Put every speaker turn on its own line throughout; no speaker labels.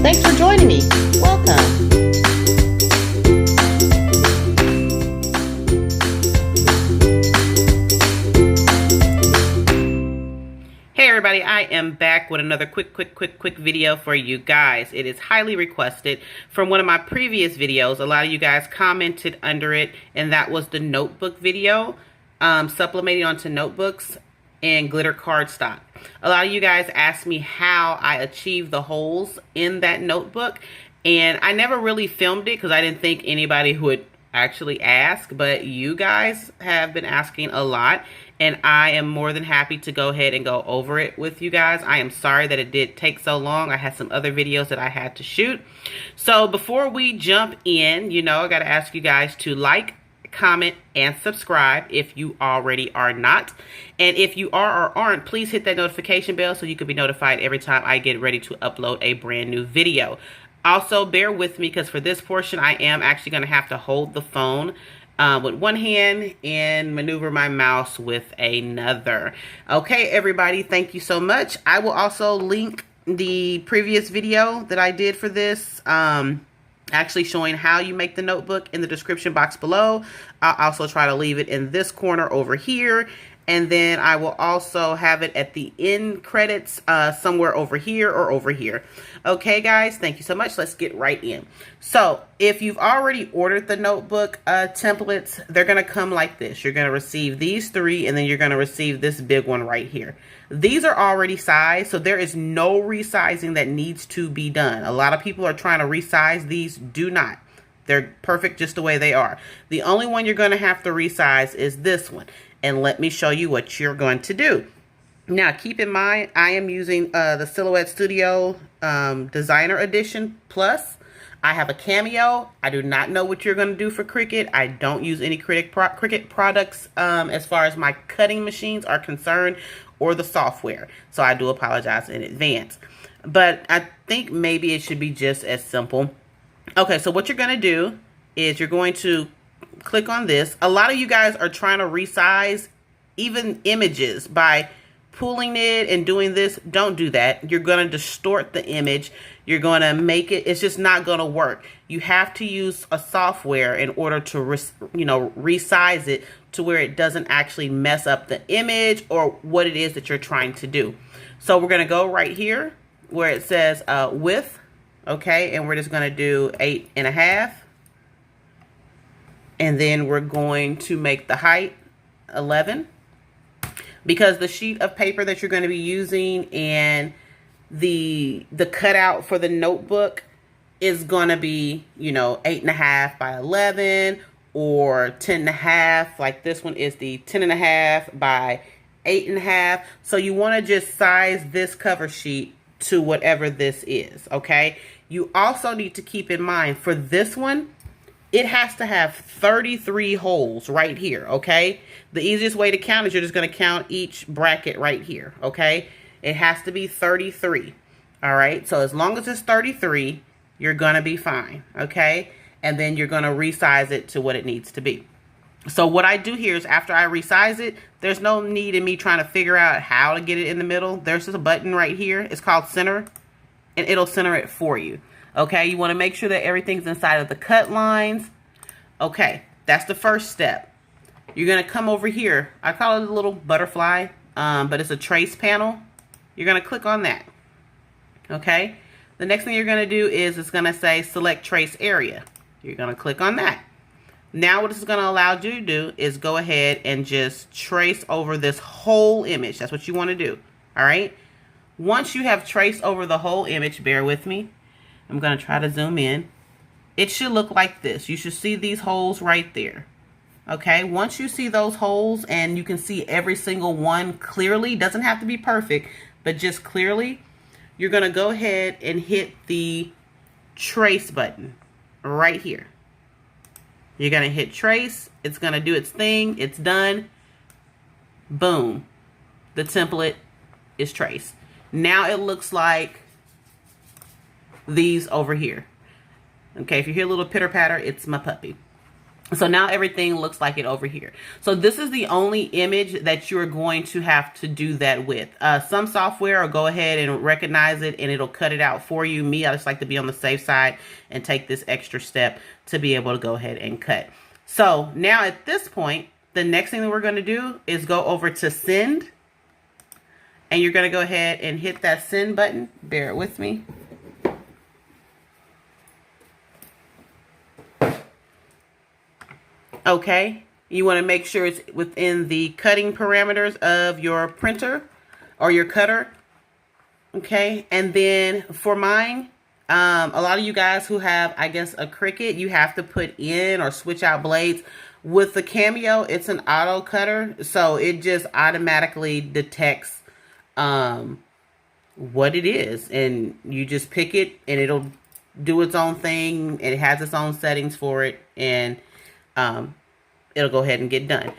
Thanks for joining me. Welcome.
Hey everybody, I am back with another quick video for you guys. It is highly requested from one of my previous videos. A lot of you guys commented under it, and that was the notebook video, sublimating onto notebooks and glitter cardstock. A lot of you guys asked me how I achieved the holes in that notebook, and I never really filmed it because I didn't think anybody would actually ask, but you guys have been asking a lot, and I am more than happy to go ahead and go over it with you guys. I am sorry that it did take so long. I had some other videos that I had to shoot. So before we jump in, you know, I got to ask you guys to like, comment, and subscribe if you already are not. And if you are or aren't, please hit that notification bell so you can be notified every time I get ready to upload a brand new video. Also, bear with me because for this portion, I am actually going to have to hold the phone with one hand and maneuver my mouse with another. Okay, everybody, thank you so much. I will also link the previous video that I did for this, actually showing how you make the notebook, in the description box below. I'll also try to leave it in this corner over here. And then I will also have it at the end credits somewhere over here or over here. Okay, guys, thank you so much. Let's get right in. So if you've already ordered the notebook templates, they're going to come like this. You're going to receive these three, and then you're going to receive this big one right here. These are already sized, so there is no resizing that needs to be done. A lot of people are trying to resize these. Do not. They're perfect just the way they are. The only one you're going to have to resize is this one. And let me show you what you're going to do. Now, keep in mind, I am using the Silhouette Studio Designer Edition Plus. I have a Cameo. I do not know what you're going to do for Cricut. I don't use any Cricut products as far as my cutting machines are concerned, or the software. So I do apologize in advance. But I think maybe it should be just as simple. Okay, so what you're going to do is you're going to click on this. A lot of you guys are trying to resize even images by pulling it and doing this. Don't do that. You're going to distort the image. You're going to make it, it's just not going to work. You have to use a software in order to resize it to where it doesn't actually mess up the image or what it is that you're trying to do. So we're going to go right here where it says width. Okay, and we're just going to do 8.5. And then we're going to make the height 11, because the sheet of paper that you're going to be using and the cutout for the notebook is going to be, 8.5 by 11 or 10.5. Like this one is the 10.5 by 8.5. So you want to just size this cover sheet to whatever this is. Okay. You also need to keep in mind for this one, it has to have 33 holes right here, okay? The easiest way to count is you're just going to count each bracket right here, okay? It has to be 33, all right? So as long as it's 33, you're going to be fine, okay? And then you're going to resize it to what it needs to be. So what I do here is after I resize it, there's no need in me trying to figure out how to get it in the middle. There's just a button right here. It's called center, and it'll center it for you. Okay, you want to make sure that everything's inside of the cut lines. Okay, that's the first step. You're going to come over here. I call it a little butterfly, but it's a trace panel. You're going to click on that. Okay, the next thing you're going to do is it's going to say select trace area. You're going to click on that. Now what this is going to allow you to do is go ahead and just trace over this whole image. That's what you want to do. All right. Once you have traced over the whole image, bear with me. I'm going to try to zoom in. It should look like this. You should see these holes right there. Okay, once you see those holes and you can see every single one clearly, doesn't have to be perfect, but just clearly, you're going to go ahead and hit the trace button right here. You're going to hit trace. It's going to do its thing. It's done. Boom. The template is traced. Now it looks like these over here. Okay, if you hear a little pitter patter, it's my puppy. So now everything looks like it over here. So this is the only image that you're going to have to do that with. Some software will go ahead and recognize it and it'll cut it out for you. Me, I just like to be on the safe side and take this extra step to be able to go ahead and cut. So now at this point, the next thing that we're going to do is go over to send. And you're going to go ahead and hit that send button. Bear it with me. Okay, you want to make sure it's within the cutting parameters of your printer or your cutter. Okay, and then for mine, a lot of you guys who have, I guess, a Cricut, you have to put in or switch out blades. With the Cameo, it's an auto cutter, so it just automatically detects what it is, and you just pick it and it'll do its own thing, and it has its own settings for it, and it'll go ahead and get done.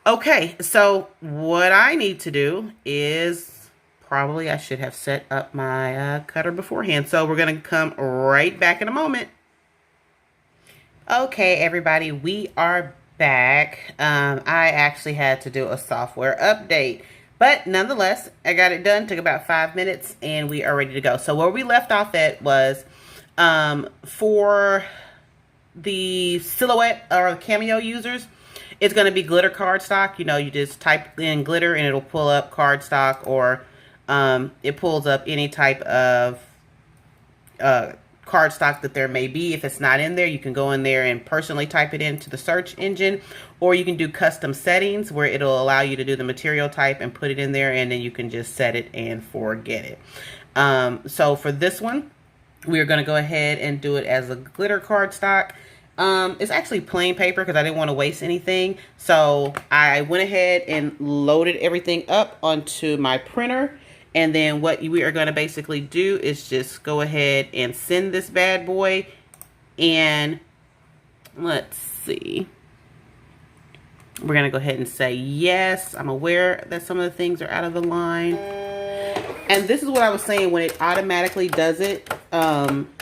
Okay, so what I need to do is, probably I should have set up my cutter beforehand. So we're going to come right back in a moment. Okay, everybody, we are back. I actually had to do a software update, but nonetheless, I got it done. Took about 5 minutes and we are ready to go. So where we left off at was for the Silhouette or Cameo users, it's going to be glitter cardstock. You know, you just type in glitter and it'll pull up cardstock, or it pulls up any type of cardstock that there may be. If it's not in there, you can go in there and personally type it into the search engine, or you can do custom settings where it'll allow you to do the material type and put it in there, and then you can just set it and forget it. So for this one, we're going to go ahead and do it as a glitter cardstock. It's actually plain paper because I didn't want to waste anything. So I went ahead and loaded everything up onto my printer. And then what we are going to basically do is just go ahead and send this bad boy. And let's see. We're going to go ahead and say yes. I'm aware that some of the things are out of the line. And this is what I was saying, when it automatically does it,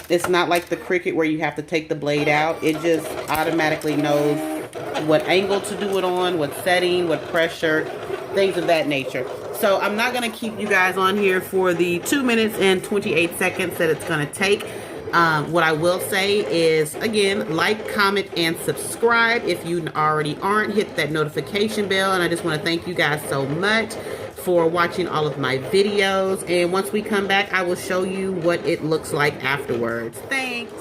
it's not like the Cricut where you have to take the blade out. It just automatically knows what angle to do it on, what setting, what pressure, things of that nature. So I'm not going to keep you guys on here for the 2 minutes and 28 seconds that it's going to take. What I will say is, again, like, comment, and subscribe. If you already aren't, hit that notification bell. And I just want to thank you guys so much for watching all of my videos. And once we come back, I will show you what it looks like afterwards. Thanks.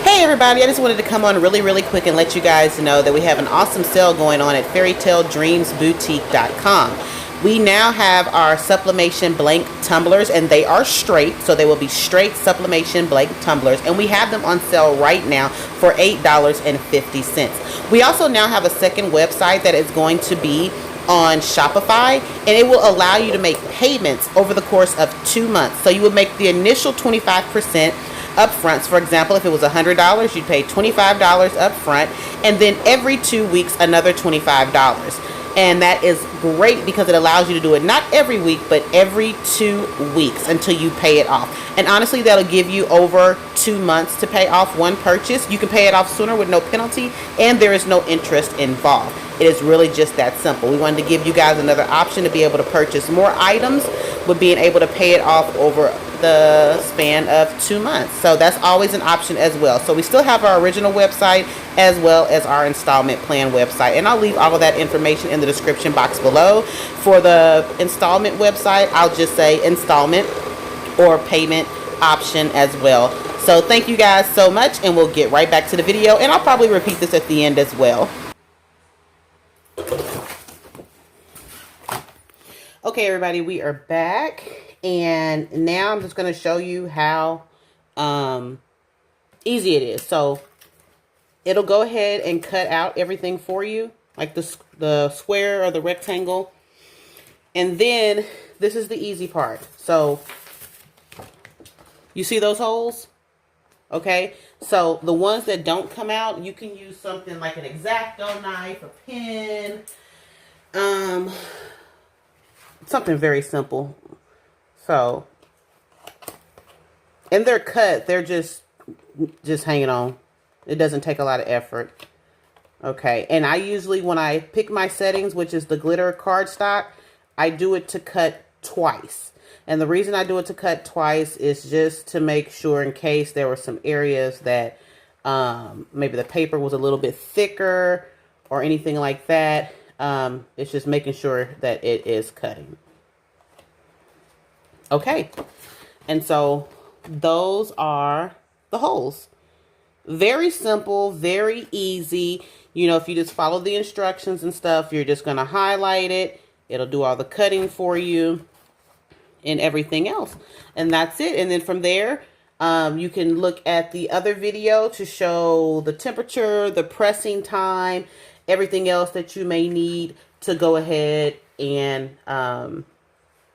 Hey everybody, I just wanted to come on really quick and let you guys know that we have an awesome sale going on at fairytaledreamsboutique.com. We now have our Sublimation blank tumblers, and they are straight, so they will be straight Sublimation blank tumblers, and we have them on sale right now for $8.50. We also now have a second website that is going to be on Shopify, and it will allow you to make payments over the course of 2 months. So you would make the initial 25% upfront. For example, if it was $100, you'd pay $25 upfront, and then every 2 weeks another $25. And that is great because it allows you to do it not every week, but every 2 weeks until you pay it off. And honestly, that'll give you over 2 months to pay off one purchase. You can pay it off sooner with no penalty, and there is no interest involved. It is really just that simple. We wanted to give you guys another option to be able to purchase more items with being able to pay it off over the span of 2 months. So that's always an option as well. So we still have our original website as well as our installment plan website, and I'll leave all of that information in the description box below. For the installment website, I'll just say installment or payment option as well. So thank you guys so much, and we'll get right back to the video, and I'll probably repeat this at the end as well. Okay everybody, we are back, and now I'm just going to show you how easy it is. So it'll go ahead and cut out everything for you, like the square or the rectangle. And then this is the easy part. So you see those holes? Okay, so the ones that don't come out, you can use something like an X-Acto knife, a pen, something very simple. So, and they're cut, they're just just hanging on. It doesn't take a lot of effort. Okay, and I usually, when I pick my settings, which is the glitter cardstock, I do it to cut twice. And the reason I do it to cut twice is just to make sure, in case there were some areas that maybe the paper was a little bit thicker or anything like that. It's just making sure that it is cutting. Okay, and so those are the holes. Very simple, very easy. You know, if you just follow the instructions and stuff, you're just going to highlight it. It'll do all the cutting for you and everything else. And that's it. And then from there, you can look at the other video to show the temperature, the pressing time, everything else that you may need to go ahead and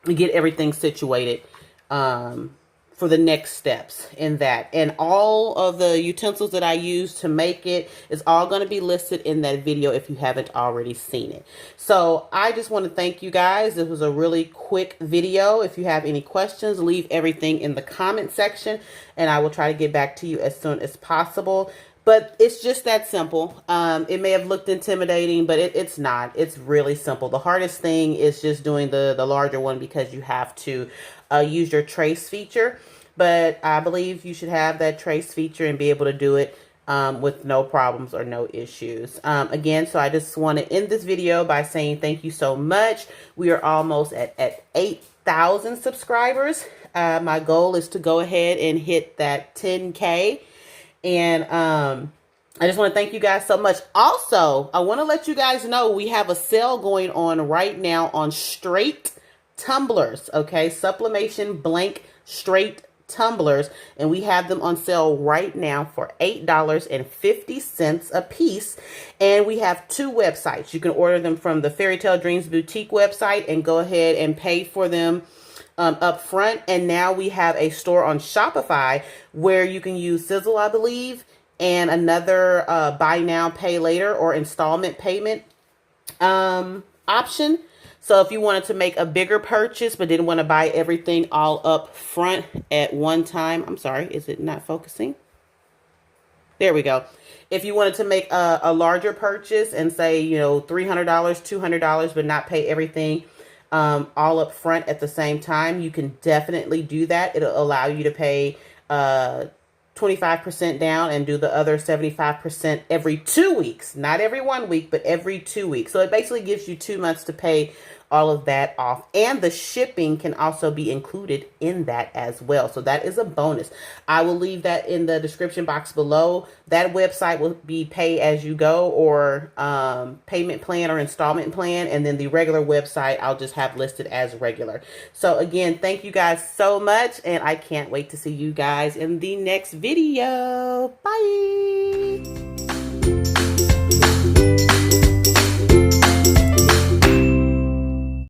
get everything situated for the next steps in that. And all of the utensils that I use to make it is all going to be listed in that video if you haven't already seen it. So I just want to thank you guys. This was a really quick video. If you have any questions, leave everything in the comment section and I will try to get back to you as soon as possible. But it's just that simple. It may have looked intimidating, but it's not. It's really simple. The hardest thing is just doing the larger one because you have to use your trace feature. But I believe you should have that trace feature and be able to do it with no problems or no issues. Again, so I just want to end this video by saying thank you so much. We are almost at 8,000 subscribers. My goal is to go ahead and hit that 10K. And I just want to thank you guys so much. Also, I want to let you guys know we have a sale going on right now on straight tumblers. Okay, Sublimation blank straight tumblers, and we have them on sale right now for $8.50 a piece. And we have two websites. You can order them from the Fairy Tale Dreams Boutique website and go ahead and pay for them up front. And now we have a store on Shopify where you can use Sizzle, I believe, and another buy now, pay later or installment payment option. So if you wanted to make a bigger purchase but didn't want to buy everything all up front at one time. I'm sorry, is it not focusing? There we go. If you wanted to make a larger purchase and say, you know, $300, $200, but not pay everything all up front at the same time, you can definitely do that. It'll allow you to pay 25% down and do the other 75% every 2 weeks. Not every 1 week, but every 2 weeks. So it basically gives you 2 months to pay all of that off. And the shipping can also be included in that as well. So that is a bonus. I will leave that in the description box below. That website will be pay as you go or payment plan or installment plan. And then the regular website I'll just have listed as regular. So again, thank you guys so much. And I can't wait to see you guys in the next video. Bye.